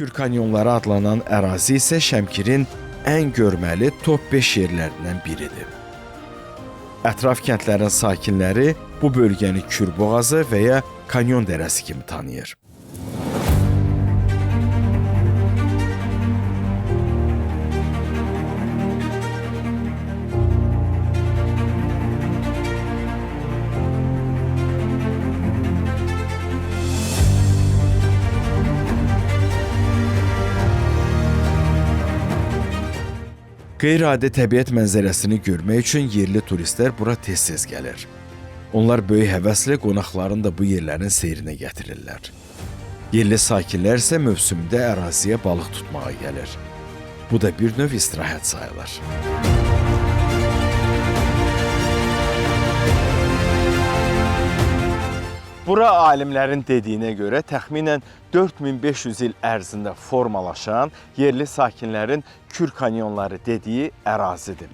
Kür kanyonları adlanan ərazi isə Şəmkirin ən görməli top 5 yerlərindən biridir. Ətraf kəndlərin sakinləri bu bölgəni Kür boğazı və ya kanyon dərəsi kimi tanıyır. Qeyri-adi təbiət mənzərəsini görmək üçün yerli turistlər bura tez-tez gəlir. Onlar böyük həvəslə qonaqlarını da bu yerlərin seyrinə gətirirlər. Yerli sakinlər isə mövsümdə əraziyə balıq tutmağa gəlir. Bu da bir növ istirahət sayılır. Bura alimlərin dediyinə görə təxminən 4500 il ərzində formalaşan yerli sakinlərin Kür kanyonları dediyi ərazidir.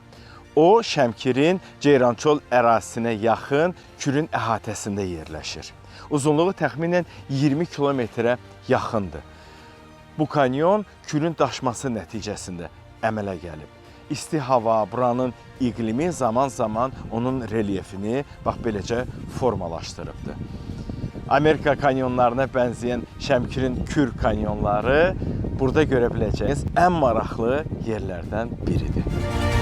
O, Şəmkirin Ceyrançol ərazisinə yaxın Kürün əhatəsində yerləşir. Uzunluğu təxminən 20 kilometrə yaxındır. Bu kanyon Kürün daşması nəticəsində əmələ gəlib. İsti hava, buranın iqlimi zaman-zaman onun relyefini bax beləcə formalaşdırıbdır. Amerika kanyonlarına bənzəyən Şəmkirin Kür kanyonları burada görə biləcəyiniz ən maraqlı yerlərdən biridir.